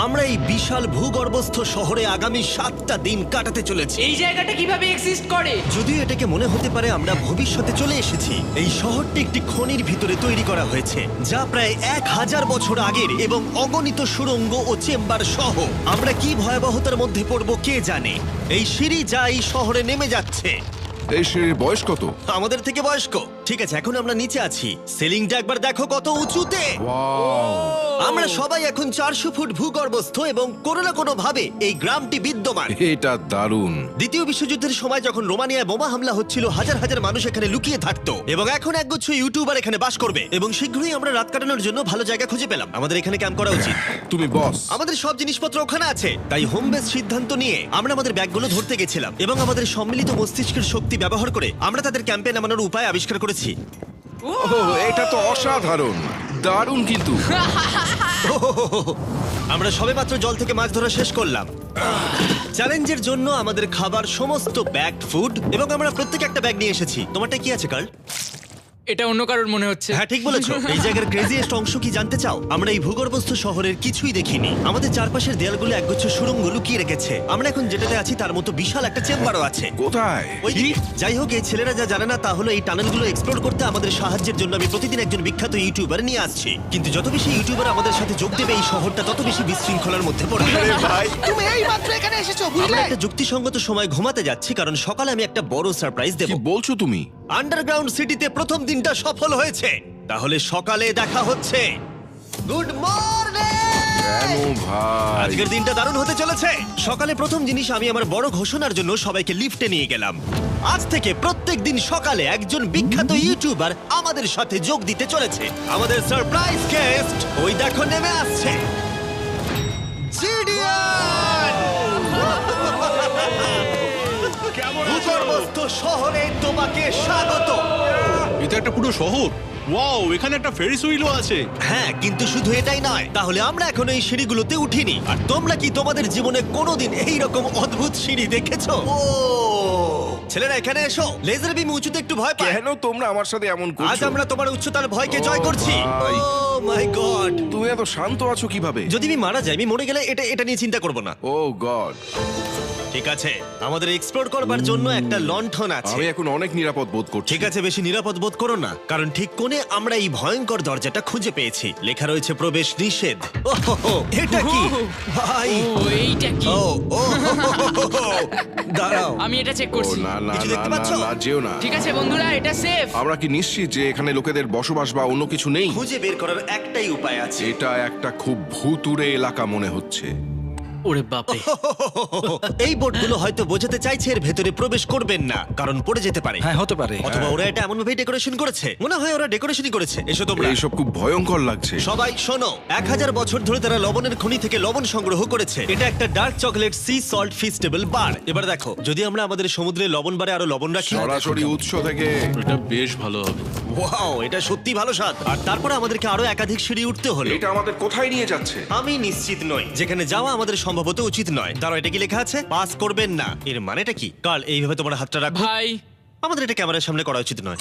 আমরা এই বিশাল ভূগর্ভস্থ শহরে আগামী 7টা দিন কাটাতে চলেছি। এই জায়গাটা কিভাবে এক্সিস্ট করে? যদিও এটাকে মনে হতে পারে আমরা ভবিষ্যতে চলে এসেছি, এই শহরটি একটি খনির ভিতরে তৈরি করা হয়েছে যা প্রায় 1000 বছর আগের এবং অগণিত সুড়ঙ্গ ও চেম্বার সহ। আমরা কি ভয়াবহতার মধ্যে পড়ব কে জানে। এই সিঁড়ি যা এই শহরে নেমে যাচ্ছে এই সিঁড়ির বয়স কত? আমাদের থেকে বয়স্ক। ঠিক আছে, এখন আমরা নিচে আছি। সিলিংটা একবার দেখো কত উঁচুতে। আমরা সবাই এখন 400 ফুট ভূগর্ভস্থ এবং কোনো না কোনো ভাবে এই গ্রামটি বিদ্যমান। এটা দারুণ। দ্বিতীয় বিশ্বযুদ্ধের সময় যখন রোমানিয়ায় বোমা হামলা হচ্ছিল, হাজার হাজার মানুষ এখানে লুকিয়ে থাকতো এবং এখন একগুচ্ছ ইউটিউবার এখানে বাস করবে। এবং শীঘ্রই আমরা রাত কাটানোর জন্য ভালো জায়গা খুঁজে পেলাম। আমাদের এখানে ক্যাম্প করা উচিত। তুমি বস। আমাদের সব জিনিসপত্র ওখানে আছে, তাই হোম বেস সিদ্ধান্ত নিয়ে আমরা আমাদের ব্যাগগুলো ধরতে গেছিলাম এবং আমাদের সম্মিলিত মস্তিষ্কের শক্তি ব্যবহার করে আমরা তাদের ক্যাম্পে নামানোর উপায় আবিষ্কার করেছি। ওহ, এটা তো অসাধারণ, দারুণ। কিন্তু আমরা সবেমাত্র জল থেকে মাছ ধরা শেষ করলাম। চ্যালেঞ্জের জন্য আমাদের খাবার সমস্ত ব্যাগড ফুড এবং আমরা প্রত্যেকে একটা ব্যাগ নিয়ে এসেছি। তোমারটা কি আছে কার্ল? এটা অন্য কারোর মনে হচ্ছে। হ্যাঁ, ঠিক বলেছো। এই জায়গার ক্রেজিয়েস্ট অংশ কি জানতে চাও? আমরা এই ভূগর্ভস্থ শহরের কিছুই দেখিনি। আমাদের চারপাশের দেয়ালগুলো একগুচ্ছ সুড়ঙ্গ লুকিয়ে রেখেছে। আমরা এখন যেটাতে আছি তার মতো বিশাল একটা চেম্বারও আছে কোথায়? ওইদিকে। যাই হোক, এই ছেলেরা যা জানে না তা হলো এই টানেলগুলো এক্সপ্লোর করতে আমাদের সাহায্যের জন্য আমি প্রতিদিন একজন বিখ্যাত ইউটিউবার নিয়ে আসছি। কিন্তু যত বেশি ইউটিউবার আমাদের সাথে যোগ দেবে এই শহরটা তত বেশি বিশৃঙ্খলার মধ্যে পড়বে। ভাই, তুমি এই মাত্র এখানে এসেছো, আমরা বুঝলে? একটা যুক্তিসঙ্গত সময় ঘুমাতে যাচ্ছি কারণ সকালে আমি একটা বড় সারপ্রাইজ দেব। কি বলছো তুমি? আন্ডারগ্রাউন্ড সিটিতে প্রথম দিনটা সফল হয়েছে। তাহলে সকালে দেখা হচ্ছে। Good morning! কেন ভাই? আজকের দিনটা দারুণ হতে চলেছে। সকালে প্রথম জিনিস, আমি আমার বড় ঘোষণার জন্য সবাইকে লিফটে নিয়ে গেলাম। আজ থেকে প্রত্যেক দিন সকালে একজন বিখ্যাত ইউটিউবার আমাদের সাথে যোগ দিতে চলেছে। আমাদের সারপ্রাইজ গেস্ট ওই দেখো নেমে আসছে, জিডিয়ান! ভূগর্ভস্থ শহরে তোমাকে স্বাগত। এটা একটা পুরো শহর। ওয়াও, এখানে একটা ফেরিস হুইলও আছে। হ্যাঁ, কিন্তু শুধু এটাই নয়। তাহলে আমরা এখন এই সিঁড়িগুলোতে উঠিনি। আর তোমরা কি তোমাদের জীবনে কোনোদিন এই রকম অদ্ভুত সিঁড়ি দেখেছো? ও ছেলেরা, এখানে এসো। লেজার বিম উঁচুতে একটু ভয় পায়। কেন তোমরা আমার সাথে এমন আজ করছো? আমরা তোমার উচ্চতার ভয়কে জয় ও করছি। ভাই। ও মাই গড! তুমি এত শান্ত আছো কিভাবে? যদি আমি মারা যাই, আমি মরে গেলে এটা নিয়ে চিন্তা করব না। ও গড, ঠিক আছে, আমাদের এক্সপ্লোর করবার জন্য একটা লণ্ঠন আছে। আমি এখন অনেক নিরাপদ বোধ করছি। ঠিক আছে, বেশি নিরাপদ বোধ করো না, কারণ ঠিক কোণে আমরা এই ভয়ঙ্কর দরজাটা খুঁজে পেয়েছি। লেখা রয়েছে প্রবেশ নিষেধ। ওহো, এটা কি ভাই? ও এইটা কি? ও ও দাঁড়াও, আমি এটা চেক ও করছি। না না কিছু না দেখতে না পাচ্ছো? না, যেও না। ঠিক আছে বন্ধুরা, এটা সেফ। আমরা কি নিশ্চিত যে এখানে লোকেদের বসবাস বা অন্য কিছু নেই? খুঁজে বের করার একটাই উপায় আছে। এটা একটা খুব ভুতুড়ে এলাকা মনে হচ্ছে। ওরে বাপরে। এই বোর্ডগুলো হয়তো বোঝাতে চাইছে এর ভেতরে প্রবেশ করবেন না, কারণ পড়ে যেতে পারে। হ্যাঁ, হতে পারে। অথবা ওরা এটা এমন ভাবে ডেকোরেশন করেছে, মনে হয় ওরা ডেকোরেশনই করেছে। এসো তোমরা। এইসব খুব ভয়ঙ্কর লাগছে। সবাই শোনো, 1000 বছর ধরে তারা লবণের খনি থেকে লবণ সংগ্রহ করেছে। এটা একটা dark chocolate sea salt Feastable bar. এবার দেখো, যদি আমরা আমাদের সমুদ্রে লবণ বারে আরো লবণ রাখি। সরাসরি উৎস থেকে। এটা বেশ ভালো হবে। ওয়াও, এটা সত্যি ভালো স্বাদ। আর তারপরে আমাদেরকে আরো একাধিক সিঁড়ি উঠতে হলো। এটা আমাদের কোথায় নিয়ে যাচ্ছে? আমি নিশ্চিত নই। যেখানে যাওয়া আমাদের সম্ভবত উচিত নয়। দাঁড়াও, এটা কি লেখা আছে? পাস করবেন না। এর মানেটা কি? কাল এইভাবে তোমার হাতটা রাখো। ভাই, আমাদের এটা ক্যামেরার সামনে করা উচিত নয়।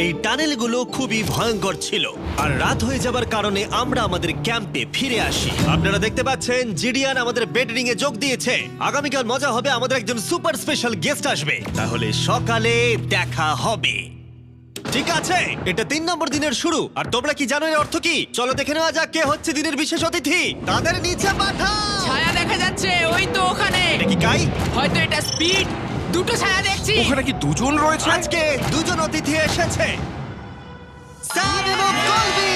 এই টানেলগুলো খুবই ভয়ঙ্কর ছিল, আর রাত হয়ে যাবার কারণে আমরা আমাদের ক্যাম্পে ফিরে আসি। আপনারা দেখতে পাচ্ছেন জিডিয়ান আমাদের বেডরিং এ যোগ দিয়েছে। আগামীকাল মজা হবে, আমাদের একজন সুপার স্পেশাল গেস্ট আসবে। তাহলে সকালে দেখা হবে। ঠিক আছে, এটা 3 নম্বর দিনের শুরু। আর তোমরা কি জানো এর অর্থ কি? চলো দেখে নেওয়া যাক কে হচ্ছে দিনের বিশেষ অতিথি। তাদের নিচে পাঠাও। ছায়া দেখা যাচ্ছে ওই তো ওখানে। এটা কি কাই? হয়তো এটা স্পিড। দুটো ছায়া দেখছি। ওখানে কি দুজন রয়েছে? আজকে দুজন অতিথি এসেছে, স্যাম এবং কলবি।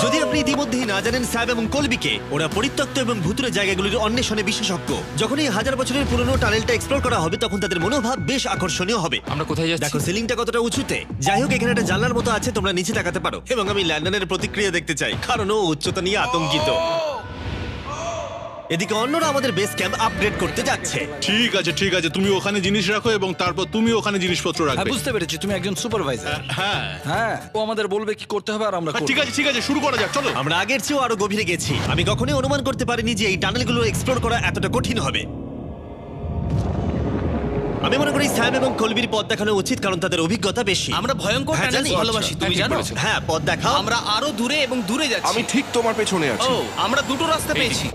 যদি আপনি ইতিমধ্যেই না জানেন স্যাম এবং কলবিকে, ওরা পরিত্যক্ত এবং ভুতুরে জায়গাগুলির অন্বেষণে বিশেষজ্ঞ। যখন এই 1000 বছরের পুরনো টানেলটা এক্সপ্লোর করা হবে, তখন তাদের মনোভাব বেশ আকর্ষণীয় হবে। আমরা কোথায় যাচ্ছি? দেখো সিলিংটা কতটা উঁচুতে। যাই হোক, এখানে একটা জানলার মতো আছে, তোমরা নিচে তাকাতে পারো। এবং আমি ল্যান্ডনের প্রতিক্রিয়া দেখতে চাই, কারণ ও উচ্চতা নিয়ে আতঙ্কিত। এদিকে অন্যরা আমাদের বেস ক্যাম্প আপগ্রেড করতে যাচ্ছে। ঠিক আছে ঠিক আছে, তুমি ওখানে জিনিস রাখো এবং তারপর তুমি ওখানে জিনিসপত্র হ্যাঁ, রাখবে। বুঝতে পেরেছি, তুমি একজন সুপারভাইজার। হ্যাঁ হ্যাঁ, ও আমাদের বলবে কি করতে হবে আর আমরা করব। ঠিক আছে, শুরু করা যাক, চলো। আমরা আগের চেয়েও আরো গভীরে গেছি। আমি কখনোই অনুমান করতে পারিনি যে এই টানেলগুলো এক্সপ্লোর করা এতটা কঠিন হবে। আমি মনে করি স্যাম এবং কলবির পথ দেখানো উচিত, কারণ তাদের অভিজ্ঞতা বেশি। আমরা ভয়ঙ্কর হ্যাঁ, টানেল জানি। ভালোবাসি, তুমি জানো? হ্যাঁ, পথ দেখাও। আমরা আরো দূরে এবং দূরে যাচ্ছি। আমি ঠিক তোমার পেছনে আছি। ও, আমরা দুটো রাস্তা পেয়েছি।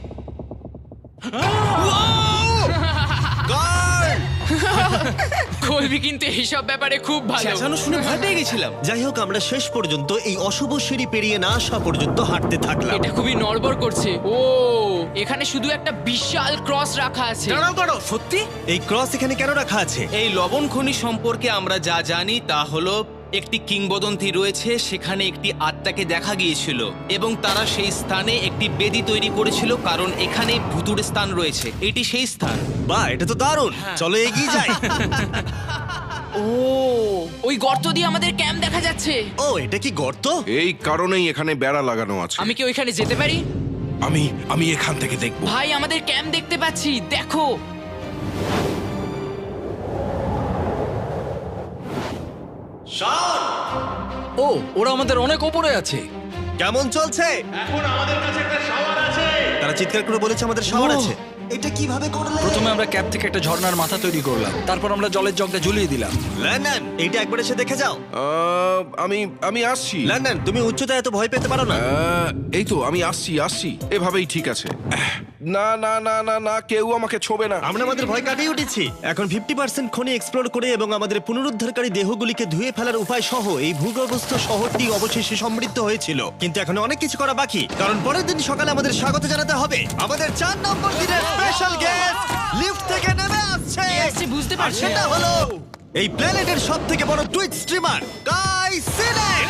Guard! কলবি কিন্তু এইসব ব্যাপারে খুব ভালো। চেঁচানো শুনে ভয় পেয়ে গেছিলাম। যাই হোক, আমরা শেষ পর্যন্ত এই অশুভ সিঁড়ি পেরিয়ে না আসা পর্যন্ত হাঁটতে থাকলাম। এটা খুবই নড়বড় করছে। ও, এখানে শুধু একটা বিশাল ক্রস রাখা আছে। দাঁড়াও, সত্যি? এই ক্রস এখানে কেন রাখা আছে? এই লবণ খনি সম্পর্কে আমরা যা জানি তা হলো একটি কিংবদন্তি রয়েছে, সেখানে একটি আত্মাকে দেখা গিয়েছিল এবং তারা সেই স্থানে একটি বেদি তৈরি করেছিল, কারণ এখানে ভুতুড়ে স্থান রয়েছে। এটি সেই স্থান। বাহ, এটা তো দারুণ। চলো এগিয়ে যাই। ও, ওই গর্ত দিয়ে আমাদের ক্যাম্প দেখা যাচ্ছে। ও, এটা কি গর্ত? এই কারণেই এখানে বেড়া লাগানো আছে। আমি কি ওইখানে যেতে পারি? আমি এখান থেকে দেখব। ভাই, আমাদের ক্যাম্প দেখতে পাচ্ছি, দেখো। ও, ওরা আমাদের অনেক ওপরে আছে। কেমন চলছে? তারা চিৎকার করে বলেছে আমাদের শাওয়ার আছে। এটা কিভাবে করলে? প্রথমে আমরা ক্যাপ থেকে একটা ঝর্ণার মাথা তৈরি করলাম, তারপর আমরা জলের জগটা ঝুলিয়ে দিলাম। লন্ডন, এইটা একবার এসে দেখে যাও। আমি আসছি। লন্ডন, তুমি উচ্চতায় এত ভয় পেতে পারো না। এই তো আমি আসছি। এভাবেই ঠিক আছে। না না না না না, কেউ আমাকে ছোবে না। আমরা আমাদের ভয় কাটিয়ে উঠেছি। এখন 50% খনি এক্সপ্লোর করে এবং আমাদের পুনরুদ্ধারকারী দেহগুলিকে ধুয়ে ফেলার উপায় সহ এই ভূগর্ভস্থ শহরটি অবশেষে সমৃদ্ধ হয়েছিল। কিন্তু এখন অনেক কিছু করা বাকি, কারণ পরের দিন সকালে আমাদের স্বাগত জানাতে হবে আমাদের 4 নম্বর দিনের স্পেশাল গেস্ট লিফট থেকে নেমে আসছে। কে আসছে বুঝতে আর পারছি সেটা না। হলো এই প্ল্যানেটের সবথেকে বড় টুইট স্ট্রিমার কাই সিনেট।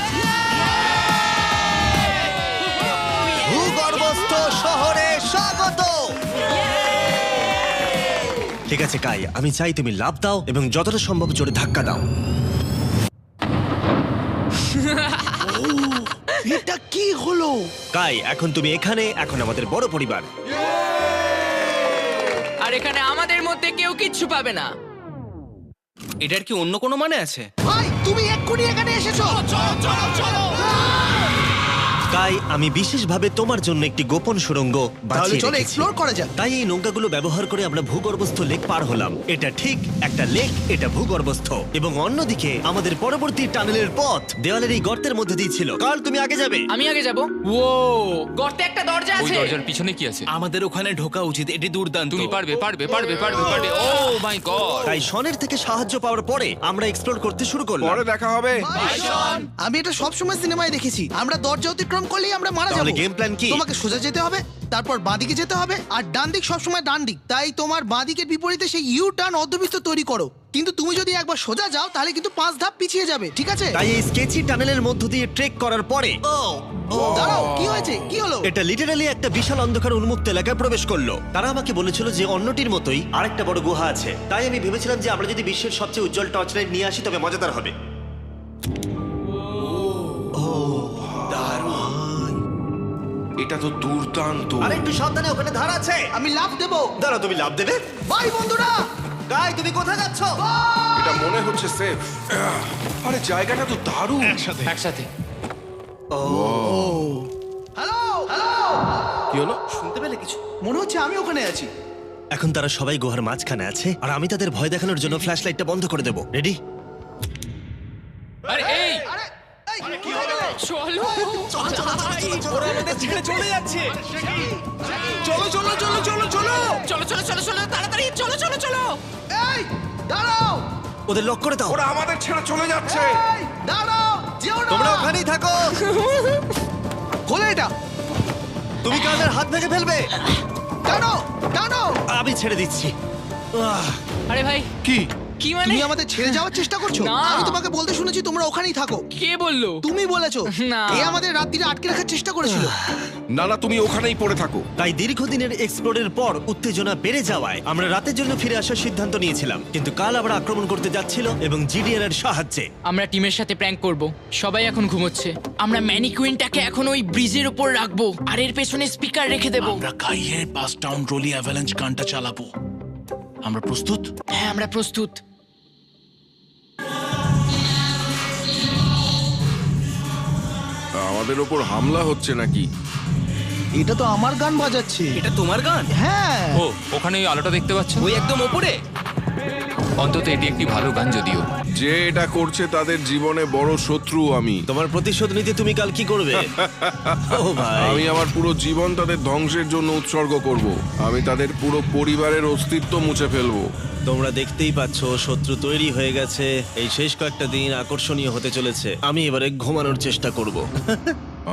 ভূগর্ভস্থ শহরে স্বাগত। ঠিক আছে কাই, আমি চাই তুমি লাফ দাও এবং যতটা সম্ভব জোরে ধাক্কা দাও। এটা কি হলো? কাই, এখন তুমি এখানে, এখন আমাদের বড় পরিবার। আর এখানে আমাদের মধ্যে কেউ কিচ্ছু পাবে না। এটার কি অন্য কোনো মানে আছে? ভাই, তুমি এক্ষুনি এখানে এসেছো। কাই, আমি বিশেষভাবে তোমার জন্য একটি গোপন সুড়ঙ্গ বাছিয়ে রেখেছি। এক্সপ্লোর করা যাক। তাই এই নৌকাগুলো ব্যবহার করে আমরা ভূগর্ভস্থ লেক পার হলাম। এটা ঠিক একটা লেক, এটা ভূগর্ভস্থ। এবং অন্যদিকে আমাদের পরবর্তী টানেলের পথ দেওয়ালের এই গর্তের মধ্যে দিয়ে ছিল। কাল, তুমি আগে যাবে। আমি আগে যাব। ও, গর্তে একটা দরজা ওই আছে। দরজার পিছনে কি আছে? আমাদের ওখানে ঢোকা উচিত, এটি দুর্দান্ত। তুমি পারবে। ও মাই গড! তাই শনের থেকে সাহায্য পাওয়ার পরে আমরা এক্সপ্লোর করতে শুরু করলাম। পরে দেখা হবে। আমি এটা সবসময় সিনেমায় দেখেছি, আমরা দরজা অতিক্রম করলেই আমরা মারা তাহলে যাবো। game plan কি? তোমাকে সোজা যেতে হবে, তারপর বাঁদিকে যেতে হবে, আর ডান দিক সবসময় ডান দিক। তাই তোমার বাঁদিকের বিপরীতে সেই ইউ টার্ন অর্ধবৃত্ত তৈরি করো। কিন্তু তুমি যদি একবার সোজা যাও তাহলে কিন্তু 5 ধাপ পিছিয়ে যাবে, ঠিক আছে? তাই এই স্কেচি টানেলের মধ্য দিয়ে ট্রেক করার পরে দাঁড়াও, কি হয়েছে, কি হলো? এটা লিটারালি একটা বিশাল অন্ধকার উন্মুক্ত এলাকায় প্রবেশ করলো। তারা আমাকে বলেছিল যে অন্যটির মতোই আরেকটা বড় গুহা আছে। তাই আমি ভেবেছিলাম যে আমরা যদি বিশ্বের সবচেয়ে উজ্জ্বল টর্চ লাইট নিয়ে আসি তবে মজাদার হবে। এটা তো দুর্দান্ত। আর একটু সাবধানে, ওখানে ধার আছে। আমি লাফ দেবো। দাঁড়াও, তুমি লাভ দেবে? বাই বন্ধুরা। গাই, তুমি কোথায় যাচ্ছ? এটা মনে হচ্ছে সেফ। আরে জায়গাটা তো দারুণ। একসাথে। হ্যালো হ্যালো, কি হলো? শুনতে পেলে কিছু? মনে হচ্ছে আমি ওখানে আছি। এখন তারা সবাই গুহার মাঝখানে আছে, আর আমি তাদের ভয় দেখানোর জন্য ফ্ল্যাশ লাইটটা বন্ধ করে দেবো। রেডি? আরে এই চলো। ওরা আমাদের ছেড়ে চলে যাচ্ছে। চলো চলো চলো চলো চলো। চলো চলো চলো চলো, তাড়াতাড়ি চলো চলো চলো। এই দাঁড়াও, ওদের লক করে দাও। ওরা আমাদের ছেড়ে চলে যাচ্ছে। এই দাঁড়াও, যেও না। তোমরা ওখানেই থাকো। খোলো এটা। তুমি কাদের হাত ভেঙে ফেলবে। টানো টানো। আমি ছেড়ে দিচ্ছি। আরে ভাই, কি? কি মানে? তুমি আমাদের ছেড়ে যাওয়ার চেষ্টা করছো? না। আমি তোমাকে বলতে শুনেছি তোমরা ওখানেই থাকো। কে বললো? তুমি বলেছো। না। এ আমাদের রাত্রিরে আটকে রাখার চেষ্টা করেছিল। না না, তুমি ওখানেই পড়ে থাকো। তাই দীর্ঘদিনের এক্সপ্লোরের পর উত্তেজনা বেড়ে যাওয়ায় আমরা রাতের জন্য ফিরে আসার সিদ্ধান্ত নিয়েছিলাম। কিন্তু কাল আবার আক্রমণ করতে যাচ্ছিল এবং জিডিএন এর সাহায্যে। আমরা টিমের সাথে প্র্যাঙ্ক করব। সবাই এখন ঘুমোচ্ছে। আমরা ম্যানিকুইনটাকে এখন ওই ব্রিজের উপর রাখবো আর এর পেছনে স্পিকার রেখে দেব। আমরা কাইয়ের পাস টাউন রোলি অ্যাভালাঞ্চ গানটা চালাবো। আমরা প্রস্তুত? হ্যাঁ, আমরা প্রস্তুত। আমাদের ওপর হামলা হচ্ছে নাকি? এটা তো আমার গান বাজাচ্ছে। এটা তোমার গান? হ্যাঁ। ও, ওখানে ওই আলোটা দেখতে পাচ্ছ? ওই একদম ওপরে। অন্তত এটি একটি ভালো গান যদিও। যে এটা করছে তাদের জীবনে বড় শত্রু আমি। তোমার প্রতিশোধ নিতে তুমি কাল কি করবে? ও ভাই, আমি আমার পুরো জীবন তাদের ধ্বংসের জন্য উৎসর্গ করব। আমি তাদের পুরো পরিবারের অস্তিত্ব মুছে ফেলবো। তোমরা দেখতেই পাচ্ছ শত্রু তৈরি হয়ে গেছে। এই শেষ কয়েকটা দিন আকর্ষণীয় হতে চলেছে। আমি এবারে ঘুমানোর চেষ্টা করব।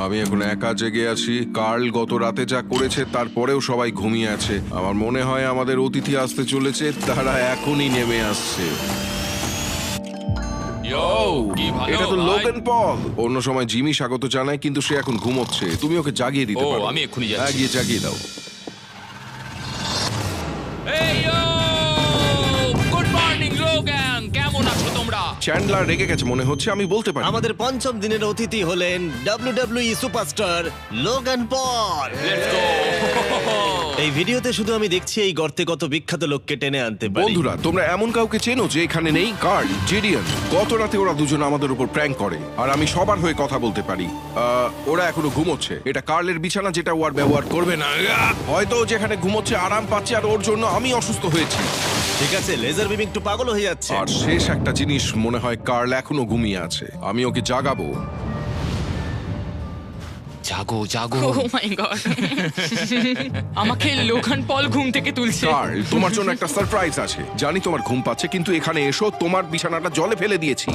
আমি এখন একা জেগে আছি। কার্ল গত রাতে যা করেছে তারপরেও সবাই ঘুমিয়ে আছে। আমার মনে হয় আমাদের অতিথি আসতে চলেছে, তারা এখনই নেমে আসছে। কি ভালো এটা তো ভাই। Logan Paul. অন্য সময় জিমি স্বাগত জানায়, কিন্তু সে এখন ঘুমোচ্ছে। তুমি ওকে জাগিয়ে দিতে ও, পারো। আমি এক্ষুনি যাচ্ছি। হ্যাঁ, গিয়ে জাগিয়ে দাও। এই গুড মর্নিং লোগান, কেমন আছো তোমরা? চ্যান্ডলার রেগে গেছে মনে হচ্ছে, আমি বলতে পারি। আমাদের পঞ্চম দিনের অতিথি হলেন WWE superstar Logan Paul. Let's go. এই ভিডিওতে শুধু আমি দেখছি এই গর্তে কত বিখ্যাত লোককে টেনে আনতে পারি। বন্ধুরা, তোমরা এমন কাউকে চেনো যে এখানে নেই? কার্ল, জিডিয়ান। গত রাতে ওরা দুজন আমাদের উপর প্র্যাঙ্ক করে, আর আমি সবার হয়ে কথা বলতে পারি। ওরা এখনো ঘুমোচ্ছে। এটা কার্লের বিছানা, যেটা ও আর ব্যবহার করবে না। হয়তো ও যেখানে ঘুমোচ্ছে আরাম পাচ্ছে, আর ওর জন্য আমি অসুস্থ হয়েছি। ঠিক আছে, লেজার বিম একটু পাগল হয়ে যাচ্ছে। আর শেষ একটা জিনিস, মনে হয় কার্ল এখনো ঘুমিয়ে আছে। আমি ওকে জাগাবো। জাগো জাগো। ও মাই গড, আমাকে লোগান পল ঘুম থেকে তুলছে। কার্ল, তোমার জন্য একটা সারপ্রাইজ আছে। জানি তোমার ঘুম পাচ্ছে, কিন্তু এখানে এসো, তোমার বিছানাটা জলে ফেলে দিয়েছি।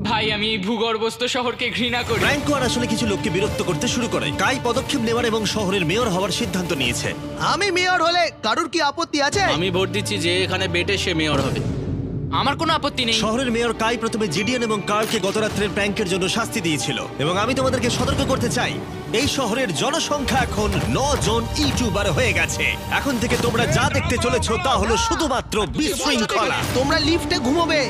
ভাই, আমি এই ভূগর্ভস্থ শহরকে ঘৃণা করি। ফ্র্যাঙ্কো আর আসলে কিছু লোককে বিরক্ত করতে শুরু করে। কাই পদক্ষেপ নেওয়ার এবং শহরের মেয়র হওয়ার সিদ্ধান্ত নিয়েছে। আমি মেয়র হলে কারুর কি আপত্তি আছে? আমি ভোট দিচ্ছি যে এখানে বেটে সে মেয়র হবে। আমার কোনো আপত্তি নেই। শহরের মেয়র কাই প্রথমে জিডিএন এবং কার্লকে গত রাত্রের প্র্যাঙ্কের জন্য শাস্তি দিয়েছিল, এবং আমি তোমাদেরকে সতর্ক করতে চাই, এই শহরের জনসংখ্যা এখন 9 জন ইউটিউবার হয়ে গেছে। এখন থেকে তোমরা যা দেখতে চলেছো তা হলো শুধুমাত্র বিশৃঙ্খলা। তোমরা লিফটে ঘুমোবে।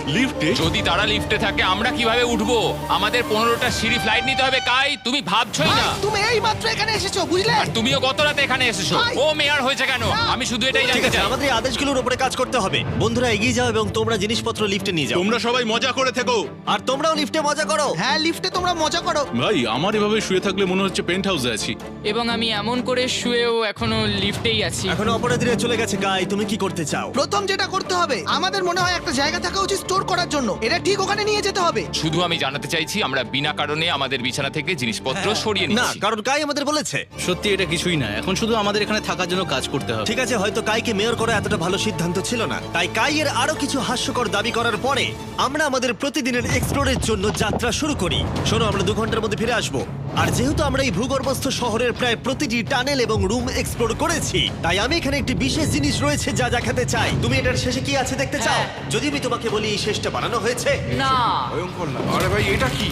যদি তারা লিফটে থাকে আমরা কিভাবে উঠবো? আমাদের 15টা সিঁড়ি ফ্লাইট নিতে হবে। কাই, তুমি ভাবছোই ভাই, না। তুমি এই মাত্র এখানে এসেছো, বুঝলে? আর তুমিও গত রাতে এখানে এসেছো। ভাই। ও মেয়র হয়েছে কেন? আমি শুধু এটাই ঠিক জানতে আছে, চাই। আমাদের এই আদেশগুলোর উপরে কাজ করতে হবে। বন্ধুরা, এগিয়ে যাও এবং তোমরা জিনিসপত্র লিফটে নিয়ে যাও। তোমরা সবাই মজা করে থেকো। আর তোমরাও লিফটে মজা করো। হ্যাঁ, লিফটে তোমরা মজা করো। ভাই, আমার এভাবে শুয়ে থাকলে মনে হচ্ছে পেন্ট হাউসে আছি। এবং আমি এমন করে শুয়েও এখনো লিফটেই আছি। এখন অপরাধীরা চলে গেছে। কাই, তুমি কি করতে চাও? প্রথম যেটা করতে হবে, আমাদের মনে হয় একটা জায়গা থাকা উচিত স্টোর করার জন্য। এটা ঠিক ওখানে নিয়ে যেতে হবে। শুধু আমি জানাতে চাইছি আমরা বিনা কারণে আমাদের বিছানা থেকে জিনিসপত্র সরিয়ে না, নিচ্ছি। কারণ কাই আমাদের বলেছে। সত্যি এটা কিছুই না, এখন শুধু আমাদের এখানে থাকার জন্য কাজ করতে হবে। ঠিক আছে, হয়তো কাইকে মেয়র করা এতটা ভালো সিদ্ধান্ত ছিল না। তাই কাইয়ের আরো কিছু হাস্যকর দাবি করার পরে আমরা আমাদের প্রতিদিনের এক্সপ্লোরের জন্য যাত্রা শুরু করি। শোনো, আমরা 2 ঘন্টার মধ্যে ফিরে আসবো। আর যেহেতু আমরা এই ভূগর্ভস্থ শহরের প্রায় প্রতিটি টানেল এবং রুম এক্সপ্লোর করেছি, তাই আমি এখানে একটি বিশেষ জিনিস রয়েছে যা দেখাতে চাই। তুমি এটার শেষে কি আছে দেখতে চাও? হ্যাঁ। যদি আমি তোমাকে বলি এই শেষটা বানানো হয়েছে। না, ভয়ঙ্কর না? আরে ভাই, এটা কি?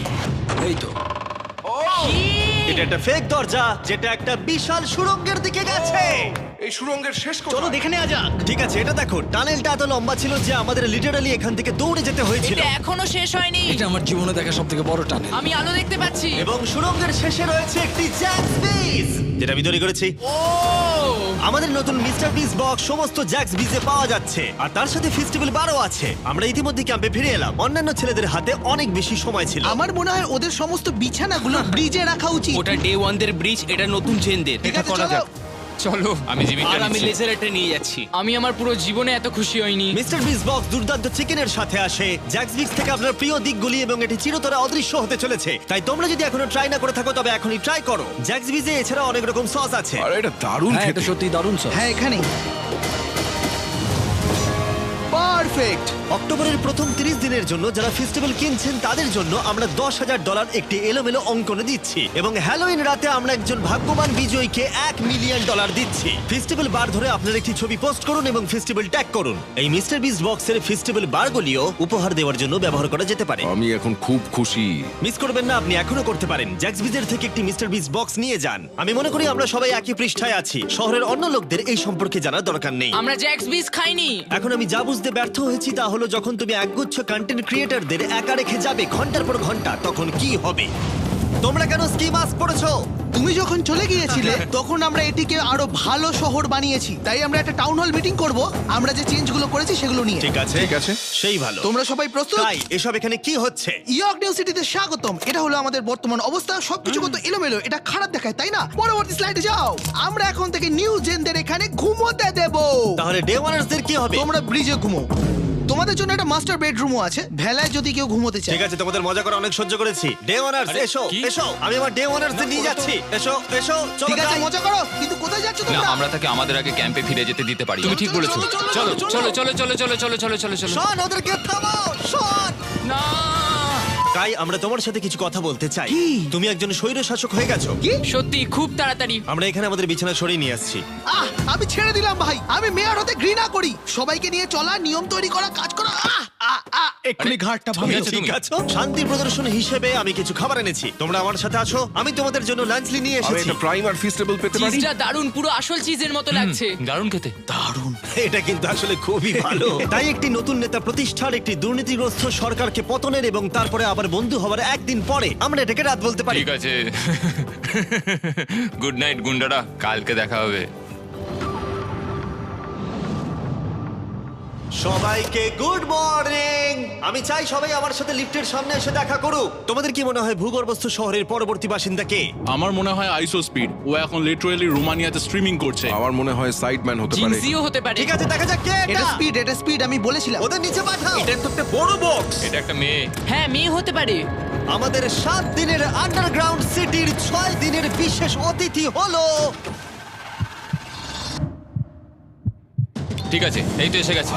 এই তো এটা একটা ফেক দরজা, যেটা একটা বিশাল সুড়ঙ্গের দিকে গেছে। এই সুড়ঙ্গের শেষ চলো কোথায়? দেখে নেওয়া যাক। ঠিক আছে, এটা দেখো, টানেলটা এত লম্বা ছিল যে আমাদের লিটারালি এখান থেকে দৌড়ে যেতে হয়েছিল। এটা এখনো শেষ হয়নি। এটা আমার জীবনে দেখা সব থেকে বড় টানেল। আমি আলো দেখতে পাচ্ছি। এবং সুড়ঙ্গের শেষে রয়েছে একটি জ্যাক্স বিজ, যেটা আমি তৈরি করেছি। ও, আমাদের নতুন মিস্টার বিস বক্স সমস্ত জ্যাক্স বিজে পাওয়া যাচ্ছে, আর তার সাথে ফেস্টিভ্যাল বারও আছে। আমরা ইতিমধ্যে ক্যাম্পে ফিরে এলাম। অন্যান্য ছেলেদের হাতে অনেক বেশি সময় ছিল। আমার মনে হয় ওদের সমস্ত বিছানাগুলো ব্রিজে রাখা উচিত। ওটা ডে 1 দের ব্রিজ, এটা নতুন জেনদের। ঠিক আছে, চলো। চলো, আমি জিমিটা আর আমি নিচ্ছি। লেজার এটা নিয়ে যাচ্ছি। আমি আমার পুরো জীবনে এত খুশি হইনি। মিস্টার বিস বক্স দুর্দান্ত চিকেনের সাথে আসে, জ্যাক্স বিক্স থেকে আপনার প্রিয় দিকগুলি, এবং এটি চিরতরে অদৃশ্য হতে চলেছে। তাই তোমরা যদি এখনো ট্রাই না করে থাকো তবে এখনই ট্রাই করো। জ্যাক্স বিজে এছাড়া অনেক রকম সস আছে। আরে এটা দারুণ হ্যাঁ, এটা খেতে। সত্যি দারুণ সব। হ্যাঁ, এখানে পারফেক্ট। অক্টোবরের প্রথম 30 দিনের জন্য যারা ফেস্টিভ্যাল কিনছেন তাদের জন্য আমরা $10,000 একটি এলোমেলো অঙ্কনে দিচ্ছি, এবং হ্যালোইন রাতে আমরা একজন ভাগ্যবান বিজয়ীকে $1 মিলিয়ন দিচ্ছি। ফেস্টিভ্যাল বার ধরে আপনার একটি ছবি পোস্ট করুন এবং ফেস্টিভ্যাল ট্যাগ করুন। এই মিস্টার বিস বক্সের ফেস্টিভ্যাল বারগুলিও উপহার দেওয়ার জন্য ব্যবহার করা যেতে পারে। আমি এখন খুব খুশি। মিস করবেন না, আপনি এখনো করতে পারেন। জ্যাক্স বিজের থেকে একটি মিস্টার বিস বক্স নিয়ে যান। আমি মনে করি আমরা সবাই একই পৃষ্ঠায় আছি। শহরের অন্য লোকদের এই সম্পর্কে জানার দরকার নেই। আমরা জ্যাক্স বিস খাইনি। এখন আমি যা বুঝতে ব্যর্থ হয়েছি তা হলো, যখন তুমি একগুচ্ছ কন্টেন্ট ক্রিয়েটরদের একা রেখে যাবে ঘন্টার পর ঘন্টা, তখন কি হবে? তোমরা কেন স্কি মাস্ক পরেছো? তুমি যখন চলে গিয়েছিলে তখন আমরা এটিকে আরো ভালো শহর বানিয়েছি। তাই আমরা একটা টাউন হল মিটিং করব, আমরা যে চেঞ্জগুলো করেছি সেগুলো নিয়ে। ঠিক আছে, ঠিক আছে। সেই ভালো। তোমরা সবাই প্রস্তুত? তাই এসব এখানে কি হচ্ছে? ইয়র্ক নিউ সিটিতে স্বাগতম। এটা হলো আমাদের বর্তমান অবস্থা। সবকিছু কত এলোমেলো, এটা খারাপ দেখায়, তাই না? পরবর্তী স্লাইডে যাও। আমরা এখন থেকে নিউ জেনদের এখানে ঘুমোতে দেব। তাহলে ডে ওয়ানার্সদের কি হবে? তোমরা ব্রিজে ঘুমো। তোমাদের জন্য একটা মাস্টার বেডরুমও আছে ভেলায় যদি কেউ ঘুমোতে চায়। ঠিক আছে, তোমাদের মজা করে অনেক সহ্য করেছি। ডে ওয়ানার্স এসো কি? এসো, আমি আমার ডে ওয়ানার্স নিয়ে যাচ্ছি। এসো এসো, চলো ঠিক আছে, যাই। মজা করো, কিন্তু কোথায় যাচ্ছ না তোমরা? আমরা তাকে আমাদের আগে ক্যাম্পে ফিরে যেতে দিতে পারি তুমি ঠিক বলেছো। চলো চলো চলো চলো চলো চলো চলো চলো চলো শন, ওদেরকে থামাও, শন। না কাই, আমরা তোমার সাথে কিছু কথা বলতে চাই। তুমি একজন স্বৈর শাসক হয়ে গেছো। সত্যি খুব তাড়াতাড়ি। আমরা এখানে আমাদের বিছানা সরিয়ে নিয়ে আসছি। আমি ছেড়ে দিলাম ভাই, আমি মেয়র হতে ঘৃণা করি। সবাইকে নিয়ে চলা, নিয়ম তৈরি করা, কাজ করা। এক্ষুনি ঘাটটা তুমি ভাঙো। ঠিক আছো? শান্তি প্রদর্শন হিসেবে আমি কিছু খাবার এনেছি, তোমরা আমার সাথে আছো। আমি তোমাদের জন্য লাঞ্চ নিয়ে আমি এসেছি। একটা প্রাইম আর ফিস্টেবল পেতে পারি? চিজটা দারুণ, পুরো আসল চিজের মতো লাগছে। দারুণ খেতে এটা কিন্তু আসলে খুবই ভালো। তাই একটি নতুন নেতা প্রতিষ্ঠার, একটি দুর্নীতিগ্রস্ত সরকারকে পতনের এবং তারপরে আবার বন্ধু হওয়ার একদিন পরে আমরা এটাকে রাত বলতে পারি। ঠিক আছে গুড নাইট গুন্ডারা, কালকে দেখা হবে। সবাইকে গুড মর্নিং। আমি চাই সবাই আমার সাথে লিফটের সামনে এসে দেখা করুক। তোমাদের কি মনে হয় ভূগর্ভস্থ শহরের পরবর্তী বাসিন্দা কে? আমার মনে হয় আইসো স্পিড, ও এখন লিটারালি রোমানিয়াতে স্ট্রিমিং করছে। আমার মনে হয় সাইডম্যান হতে পারে। জিনসিও হতে পারে। ঠিক আছে, দেখা যাক কে এটা এটা। স্পিড, আমি বলেছিলাম। ওদের নিচে পাঠাও। এটা তো একটা বড় বক্স। এটা একটা মেয়ে। হ্যাঁ, মেয়ে হতে পারে। আমাদের 7 দিনের আন্ডারগ্রাউন্ড সিটির 6 দিনের বিশেষ অতিথি হলো ঠিক আছে, এই তো এসে গেছে।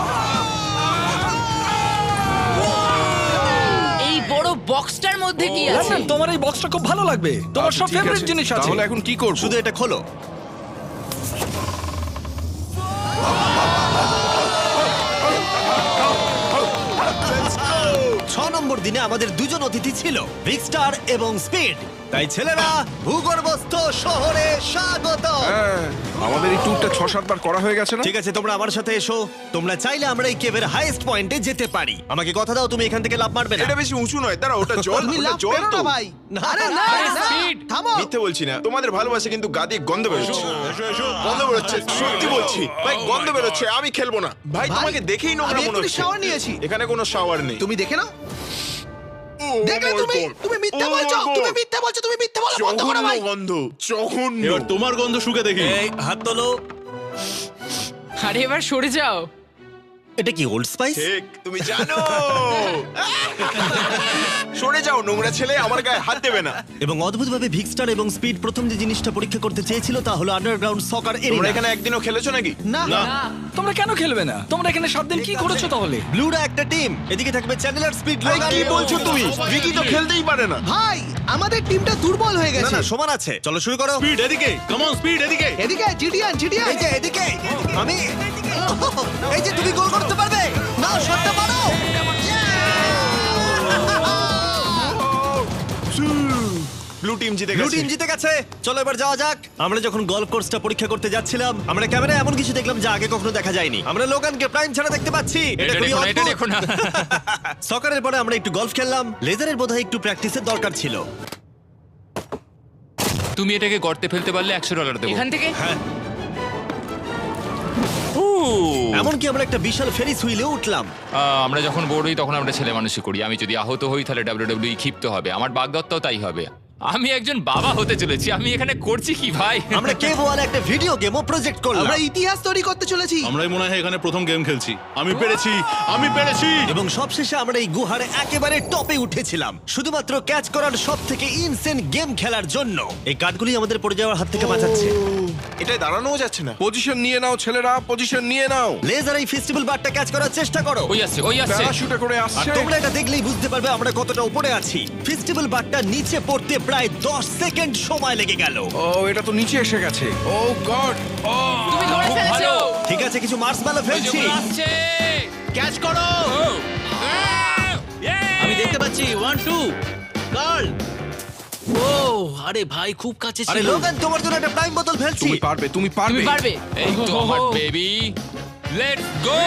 এই বড় বক্সটার মধ্যে কি আছে? লন্ডন, তোমার এই বক্সটা খুব ভালো লাগবে। তোমার আচ্ছা, সব ঠিক ফেভারিট আছে। জিনিস আছে। তাহলে এখন কি করব? শুধু এটা খোলো। ছ নম্বর দিনে আমাদের দুজন অতিথি ছিল, বিগ স্টার এবং স্পিড। তাই ছেলেরা, ভূগর্ভস্থ শহরে স্বাগত। হ্যাঁ, আমাদের এই ট্যুরটা 6-7 বার করা হয়ে গেছে না? ঠিক আছে, তোমরা আমার সাথে এসো। তোমরা চাইলে আমরা এই কেভের হাইয়েস্ট পয়েন্টে যেতে পারি। আমাকে কথা দাও তুমি এখান থেকে লাফ মারবে না। এটা বেশি উঁচু নয়, দাঁড়া, ওটা জল, তুমি ওটা লাভ জল পেরো তো। না ভাই। আরে না, আরে না, speed। থামো। মিথ্যে বলছি না, তোমাদের ভালোবাসে কিন্তু গাদি গন্ধ বেরোচ্ছে। গন্ধ বেরোচ্ছে, সত্যি বলছি ভাই, গন্ধ বেরোচ্ছে। আমি খেলবো না ভাই, ভাই, তোমাকে দেখেই নোংরা আমি মনে এক্ষুনি হচ্ছে। shower নিয়েছি। এখানে কোনো শাওয়ার নেই। তুমি দেখে নাও। ও দেখলে my তুমি, God! তুমি মিথ্যা Oh my বলছো, God! তুমি মিথ্যা বলছো, তুমি মিথ্যা বলা বন্ধ করো জঘন্য ভাই। গন্ধ, জঘন্য। এবার তোমার গন্ধ শুকে দেখি। এই হাত তোলো। আরে এবার সরে যাও। এটা কি ওল্ড স্পাইস? ঠিক, তুমি জানো। সরে যাও নোংরা ছেলে, আমার গায়ে হাত দেবে না। এবং অদ্ভুতভাবে ভিক্সটার এবং স্পিড প্রথম যে জিনিসটা পরীক্ষা করতে চেয়েছিল তা হলো আন্ডারগ্রাউন্ড সকার তোমরা এরিয়া। এখানে একদিনও খেলেছো নাকি? না, তোমরা কেন খেলবে না? তোমরা এখানে 7 দিন কি করেছো তাহলে? ব্লুরা একটা টিম, এদিকে থাকবে চ্যানেলার, স্পিড, ভাই, লোগান। কি বলছো তুমি? ভিকি তো খেলতেই পারে না। ভাই, আমাদের টিমটা দুর্বল হয়ে না গেছে। না, সমান আছে। চলো শুরু করো। স্পিড এদিকে, কাম অন স্পিড এদিকে। এদিকে জিডিয়ান, জিডিয়ান। এই যে এদিকে, আমি এই যে তুমি গোল করতে পারবে না, শটটা মারো। ব্লু টিম জিতে ব্লু গেছে। টিম জিতে গেছে। চলো এবার যাওয়া যাক। আমরা যখন গলফ কোর্সটা পরীক্ষা করতে যাচ্ছিলাম, আমরা ক্যামেরায় এমন কিছু দেখলাম যা আগে কখনো দেখা যায়নি। আমরা লোগানকে প্রাইম ছাড়া দেখতে পাচ্ছি। এটা খুবই দেখো না, এটা অদ্ভুত। দেখো না। সকারের পরে আমরা একটু গলফ খেললাম। লেজারের বোধহয় একটু প্র্যাকটিসের দরকার ছিল। তুমি এটাকে গর্তে ফেলতে পারলে $100 দেবো। এখান থেকে এমনকি আমরা একটা বিশাল ফেরিস হুইলে উঠলাম। আমরা যখন বোর হই তখন আমরা ছেলে মানুষই করি। আমি যদি আহত হই তাহলে WWE ক্ষিপ্ত হবে, আমার বাগদত্তাও তাই হবে। আমি একজন বাবা হতে চলেছি, আমি এখানে করছি কি ভাই? আমরা কেভ ওয়ালে একটা ভিডিও গেমও প্রজেক্ট করলাম আমরা ইতিহাস তৈরি করতে চলেছি। আমরাই মনে হয় এখানে প্রথম গেম খেলছি। আমি পেরেছি, আমি পেরেছি। এবং সবশেষে আমরা এই গুহার একেবারে টপে উঠেছিলাম শুধুমাত্র ক্যাচ করার সব থেকে ইনসেন গেম খেলার জন্য। এই কাঠগুলি আমাদের পড়ে যাওয়ার হাত থেকে বাঁচাচ্ছে। এটাই দাঁড়ানোও যাচ্ছে না। পজিশন নিয়ে নাও ছেলেরা, পজিশন নিয়ে নাও। লেজার এই ফেস্টিভ্যাল বারটা ক্যাচ করার চেষ্টা করো। ওই আসছে, ওই আসছে। প্যারাশুটে করে আর আসছে। তোমরা এটা দেখলেই বুঝতে পারবে আমরা কতটা উপরে আছি। ফেস্টিভ্যাল বারটা নিচে পড়তে প্রায় 10 সেকেন্ড সময় লেগে গেল। ও, এটা তো নিচে এসে গেছে। ও গড। তুমি ধরে খুব ফেলেছো। ভালো। ঠিক আছে, কিছু মার্সম্যালো ওই যে ফেলছি। ওগুলো আসছে। ক্যাচ করো। আমি দেখতে পাচ্ছি 1 2 গার্ল। ও আরে ভাই, খুব কাছে আরে ছিল। লোগান, তোমার জন্য একটা প্রাইম বোতল ফেলছি। তুমি পারবে, তুমি পারবে। তুমি পারবে। এই তো আমার বেবি, লেটস গো।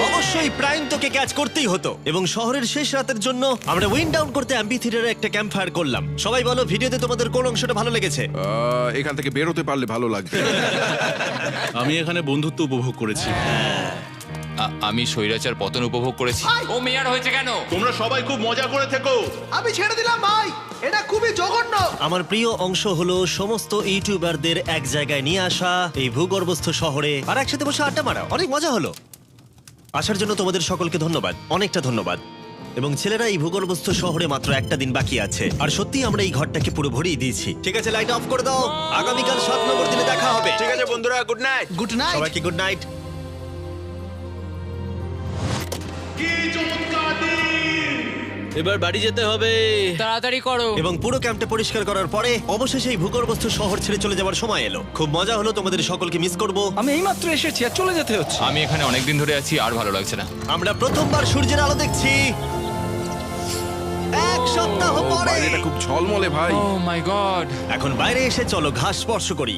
অবশ্যই প্রাইম তোকে ক্যাচ করতেই হতো। এবং শহরের শেষ রাতের জন্য আমরা উইন্ড ডাউন করতে অ্যাম্পি থিয়েটারে একটা ক্যাম্প ফায়ার করলাম। সবাই বলো ভিডিওতে তোমাদের কোন অংশটা ভালো লেগেছে? এখান থেকে বেরোতে পারলে ভালো লাগবে। আমি এখানে বন্ধুত্ব উপভোগ করেছি। আমি স্বৈরাচার পতন উপভোগ করেছি। ও মেয়ার হয়েছে কেন? তোমরা সবাই খুব মজা করে থেকো। আমি ছেড়ে দিলাম ভাই, এটা খুবই জঘন্য। আমার প্রিয় অংশ হলো সমস্ত ইউটিউবারদের এক জায়গায় নিয়ে আসা এই ভূগর্ভস্থ শহরে আর একসাথে বসে আড্ডা মারা। অনেক মজা হলো। আসার জন্য তোমাদের সকলকে ধন্যবাদ, অনেকটা ধন্যবাদ। এবং ছেলেরা, এই ভূগর্ভস্থ শহরে মাত্র একটা দিন বাকি আছে, আর সত্যি আমরা এই ঘরটাকে পুরো ভরিয়ে দিয়েছি। ঠিক আছে, লাইট অফ করে দাও। আগামীকাল 7 নম্বর দিনে দেখা হবে। ঠিক আছে বন্ধুরা, গুড নাইট। Good night. সবাইকে গুড নাইট। এবার বাড়ি যেতে হবে। তাড়াতাড়ি করো। এবং পুরো ক্যাম্পটা পরিষ্কার করার পরে অবশেষে এই ভূগর্ভস্থ শহর ছেড়ে চলে যাওয়ার সময় এলো। খুব মজা হলো, তোমাদের সকলকে মিস করব। আমি এইমাত্র এসেছি আর চলে যেতে হচ্ছে। আমি এখানে অনেকদিন ধরে আছি, আর ভালো লাগছে না। আমরা প্রথমবার সূর্যের আলো দেখছি 1 সপ্তাহ পরে। বাইরেটা খুব ঝলমলে ভাই। ও মাই গড। এখন বাইরে এসে চলো ঘাস স্পর্শ করি।